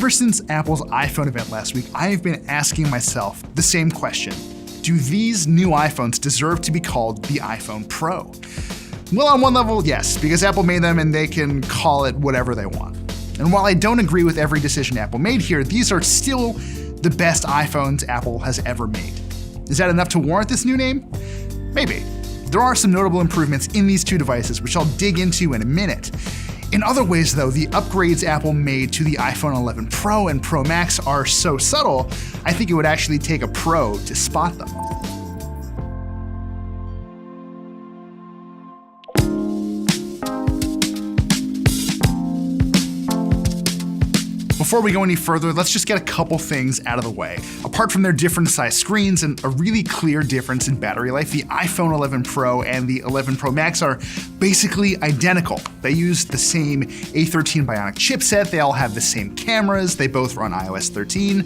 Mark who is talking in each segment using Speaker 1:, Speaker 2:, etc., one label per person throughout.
Speaker 1: Ever since Apple's iPhone event last week, I have been asking myself the same question. Do these new iPhones deserve to be called the iPhone Pro? Well, on one level, yes, because Apple made them and they can call it whatever they want. And while I don't agree with every decision Apple made here, these are still the best iPhones Apple has ever made. Is that enough to warrant this new name? Maybe. There are some notable improvements in these two devices, which I'll dig into in a minute. In other ways, though, the upgrades Apple made to the iPhone 11 Pro and Pro Max are so subtle, I think it would actually take a pro to spot them. Before we go any further, let's just get a couple things out of the way. Apart from their different size screens and a really clear difference in battery life, the iPhone 11 Pro and the 11 Pro Max are basically identical. They use the same A13 Bionic chipset, they all have the same cameras, they both run iOS 13.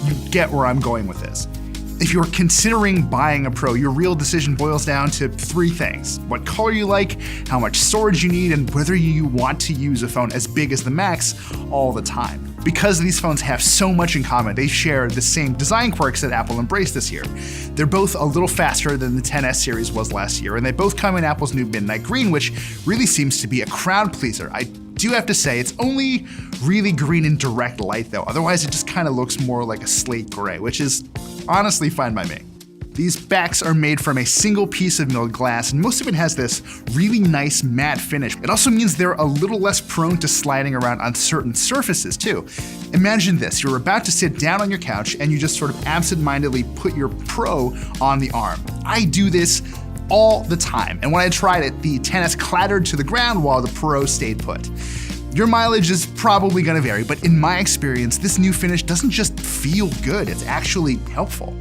Speaker 1: You get where I'm going with this. If you're considering buying a Pro, your real decision boils down to three things: what color you like, how much storage you need, and whether you want to use a phone as big as the Max all the time. Because these phones have so much in common, they share the same design quirks that Apple embraced this year. They're both a little faster than the XS series was last year, and they both come in Apple's new Midnight Green, which really seems to be a crowd pleaser. I do have to say, it's only really green in direct light though, otherwise it just kind of looks more like a slate gray, which is honestly fine by me. These backs are made from a single piece of milled glass, and most of it has this really nice matte finish. It also means they're a little less prone to sliding around on certain surfaces too. Imagine this, you're about to sit down on your couch and you just sort of absentmindedly put your Pro on the arm. I do this all the time, and when I tried it, the XS clattered to the ground while the Pro stayed put. Your mileage is probably gonna vary, but in my experience, this new finish doesn't just feel good, it's actually helpful.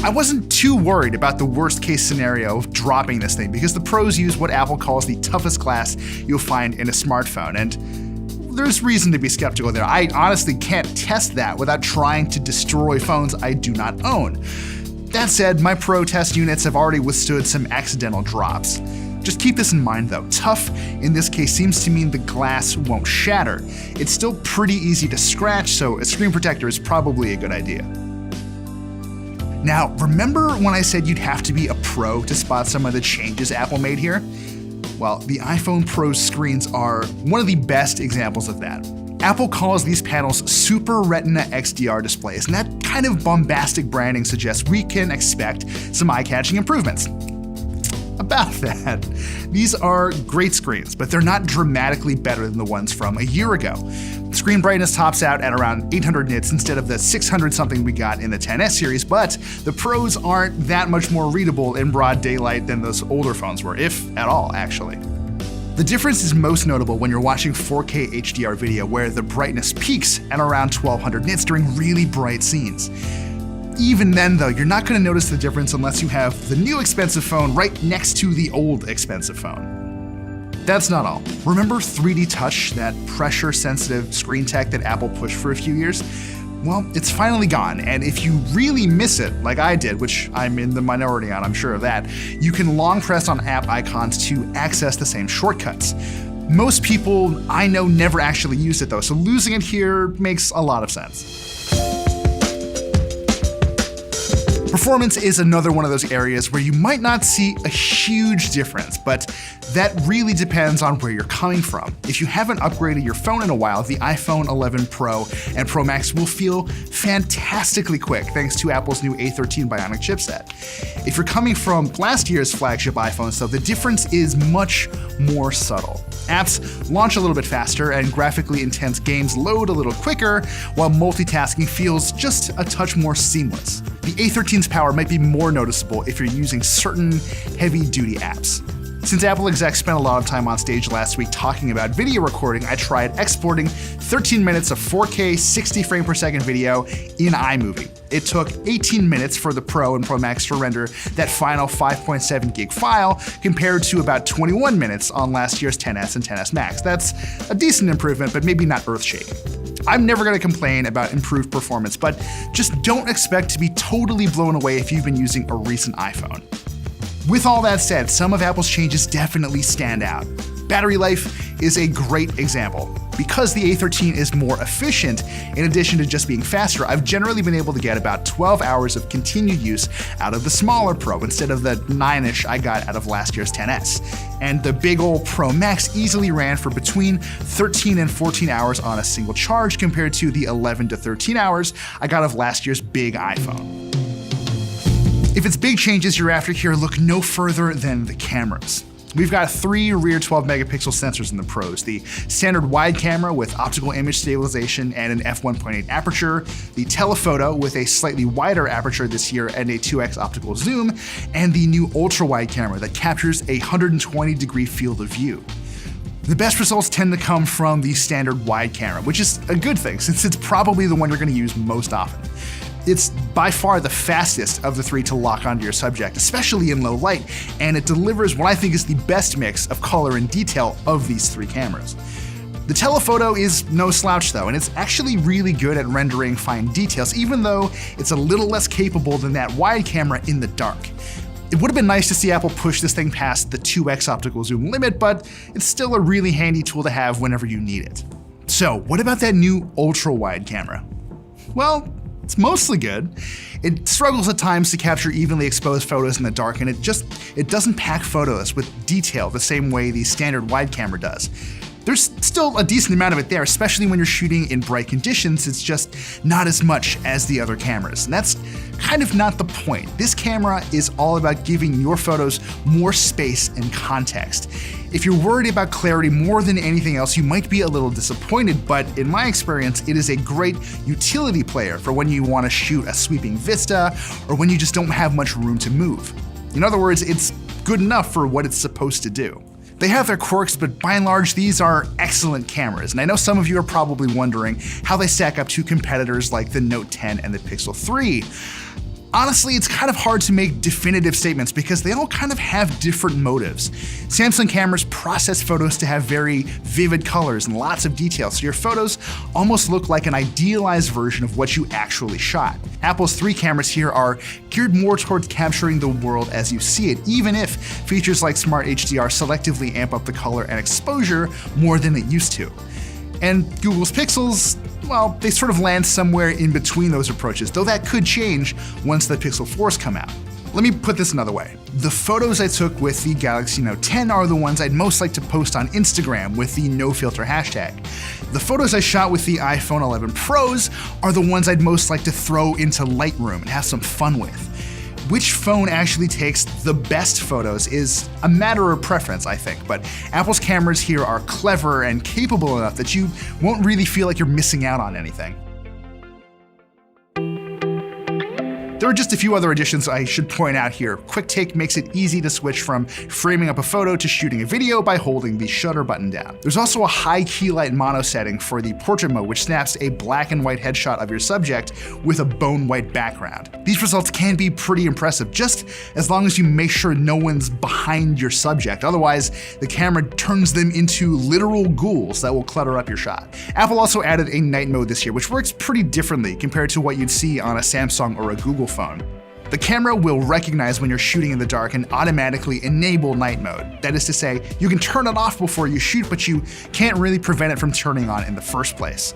Speaker 1: I wasn't too worried about the worst case scenario of dropping this thing because the Pros use what Apple calls the toughest glass you'll find in a smartphone, and there's reason to be skeptical there. I honestly can't test that without trying to destroy phones I do not own. That said, my Pro test units have already withstood some accidental drops. Just keep this in mind though, tough in this case seems to mean the glass won't shatter. It's still pretty easy to scratch, so a screen protector is probably a good idea. Now, remember when I said you'd have to be a pro to spot some of the changes Apple made here? Well, the iPhone Pro's screens are one of the best examples of that. Apple calls these panels Super Retina XDR displays, and that kind of bombastic branding suggests we can expect some eye-catching improvements. About that, these are great screens, but they're not dramatically better than the ones from a year ago. Screen brightness tops out at around 800 nits instead of the 600 something we got in the XS series, but the Pros aren't that much more readable in broad daylight than those older phones were, if at all, actually. The difference is most notable when you're watching 4K HDR video, where the brightness peaks at around 1200 nits during really bright scenes. Even then though, you're not going to notice the difference unless you have the new expensive phone right next to the old expensive phone. That's not all. Remember 3D Touch, that pressure-sensitive screen tech that Apple pushed for a few years? Well, it's finally gone, and if you really miss it, like I did, which I'm in the minority on, I'm sure of that, you can long press on app icons to access the same shortcuts. Most people I know never actually used it though, so losing it here makes a lot of sense. Performance is another one of those areas where you might not see a huge difference, but that really depends on where you're coming from. If you haven't upgraded your phone in a while, the iPhone 11 Pro and Pro Max will feel fantastically quick thanks to Apple's new A13 Bionic chipset. If you're coming from last year's flagship iPhones though, the difference is much more subtle. Apps launch a little bit faster and graphically intense games load a little quicker, while multitasking feels just a touch more seamless. The A13's power might be more noticeable if you're using certain heavy-duty apps. Since Apple execs spent a lot of time on stage last week talking about video recording, I tried exporting 13 minutes of 4K 60 frame per second video in iMovie. It took 18 minutes for the Pro and Pro Max to render that final 5.7 gig file, compared to about 21 minutes on last year's XS and XS Max. That's a decent improvement, but maybe not earth-shaking. I'm never gonna complain about improved performance, but just don't expect to be totally blown away if you've been using a recent iPhone. With all that said, some of Apple's changes definitely stand out. Battery life is a great example. Because the A13 is more efficient, in addition to just being faster, I've generally been able to get about 12 hours of continued use out of the smaller Pro instead of the 9-ish I got out of last year's XS. And the big ol' Pro Max easily ran for between 13 and 14 hours on a single charge compared to the 11 to 13 hours I got of last year's big iPhone. If it's big changes you're after here, look no further than the cameras. We've got 3 rear 12 megapixel sensors in the Pros, the standard wide camera with optical image stabilization and an f1.8 aperture, the telephoto with a slightly wider aperture this year and a 2x optical zoom, and the new ultra-wide camera that captures a 120-degree field of view. The best results tend to come from the standard wide camera, which is a good thing since it's probably the one you're going to use most often. It's by far the fastest of the 3 to lock onto your subject, especially in low light, and it delivers what I think is the best mix of color and detail of these 3 cameras. The telephoto is no slouch though, and it's actually really good at rendering fine details, even though it's a little less capable than that wide camera in the dark. It would have been nice to see Apple push this thing past the 2x optical zoom limit, but it's still a really handy tool to have whenever you need it. So what about that new ultra-wide camera? Well, it's mostly good. It struggles at times to capture evenly exposed photos in the dark, and it doesn't pack photos with detail the same way the standard wide camera does. There's still a decent amount of it there, especially when you're shooting in bright conditions. It's just not as much as the other cameras, and that's kind of not the point. This camera is all about giving your photos more space and context. If you're worried about clarity more than anything else, you might be a little disappointed, but in my experience, it is a great utility player for when you want to shoot a sweeping vista or when you just don't have much room to move. In other words, it's good enough for what it's supposed to do. They have their quirks, but by and large, these are excellent cameras, and I know some of you are probably wondering how they stack up to competitors like the Note 10 and the Pixel 3. Honestly, it's kind of hard to make definitive statements because they all kind of have different motives. Samsung cameras process photos to have very vivid colors and lots of detail, so your photos almost look like an idealized version of what you actually shot. Apple's 3 cameras here are geared more towards capturing the world as you see it, even if features like Smart HDR selectively amp up the color and exposure more than it used to. And Google's Pixels, well, they sort of land somewhere in between those approaches, though that could change once the Pixel 4s come out. Let me put this another way. The photos I took with the Galaxy Note 10 are the ones I'd most like to post on Instagram with the no-filter hashtag. The photos I shot with the iPhone 11 Pros are the ones I'd most like to throw into Lightroom and have some fun with. Which phone actually takes the best photos is a matter of preference, I think, but Apple's cameras here are clever and capable enough that you won't really feel like you're missing out on anything. There are just a few other additions I should point out here. QuickTake makes it easy to switch from framing up a photo to shooting a video by holding the shutter button down. There's also a high key light mono setting for the portrait mode, which snaps a black and white headshot of your subject with a bone white background. These results can be pretty impressive, just as long as you make sure no one's behind your subject. Otherwise, the camera turns them into literal ghouls that will clutter up your shot. Apple also added a night mode this year, which works pretty differently compared to what you'd see on a Samsung or a Google phone. The camera will recognize when you're shooting in the dark and automatically enable night mode. That is to say, you can turn it off before you shoot, but you can't really prevent it from turning on in the first place.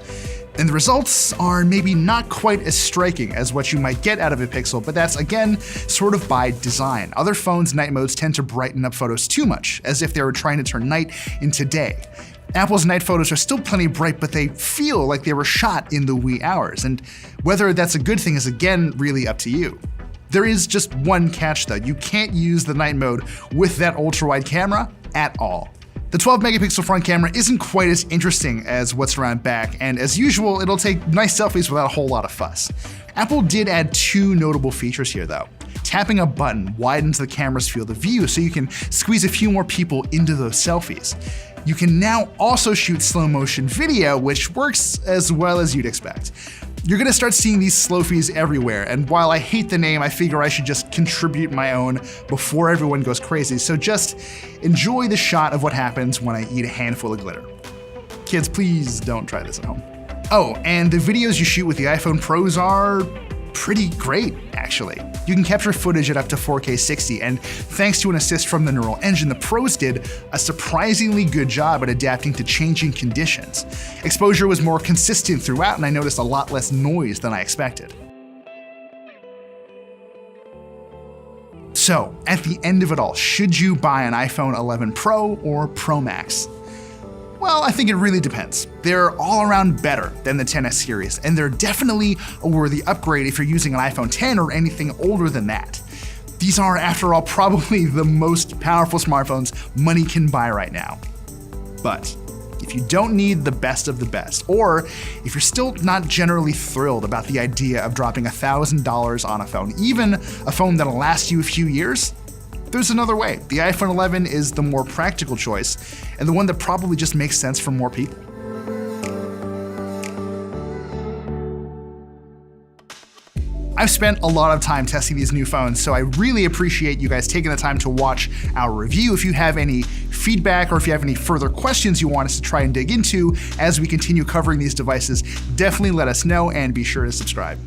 Speaker 1: And the results are maybe not quite as striking as what you might get out of a Pixel, but that's again sort of by design. Other phones' night modes tend to brighten up photos too much, as if they were trying to turn night into day. Apple's night photos are still plenty bright, but they feel like they were shot in the wee hours, and whether that's a good thing is again really up to you. There is just one catch though, you can't use the night mode with that ultra-wide camera at all. The 12 megapixel front camera isn't quite as interesting as what's around back, and as usual, it'll take nice selfies without a whole lot of fuss. Apple did add 2 notable features here though. Tapping a button widens the camera's field of view so you can squeeze a few more people into those selfies. You can now also shoot slow motion video, which works as well as you'd expect. You're gonna start seeing these Slofies everywhere, and while I hate the name, I figure I should just contribute my own before everyone goes crazy, so just enjoy the shot of what happens when I eat a handful of glitter. Kids, please don't try this at home. Oh, and the videos you shoot with the iPhone Pros are pretty great, actually. You can capture footage at up to 4K 60, and thanks to an assist from the Neural Engine, the pros did a surprisingly good job at adapting to changing conditions. Exposure was more consistent throughout, and I noticed a lot less noise than I expected. So, at the end of it all, should you buy an iPhone 11 Pro or Pro Max? Well, I think it really depends. They're all around better than the XS series, and they're definitely a worthy upgrade if you're using an iPhone 10 or anything older than that. These are, after all, probably the most powerful smartphones money can buy right now. But if you don't need the best of the best, or if you're still not generally thrilled about the idea of dropping $1,000 on a phone, even a phone that'll last you a few years, there's another way. The iPhone 11 is the more practical choice, and the one that probably just makes sense for more people. I've spent a lot of time testing these new phones, so I really appreciate you guys taking the time to watch our review. If you have any feedback or if you have any further questions you want us to try and dig into as we continue covering these devices, definitely let us know and be sure to subscribe.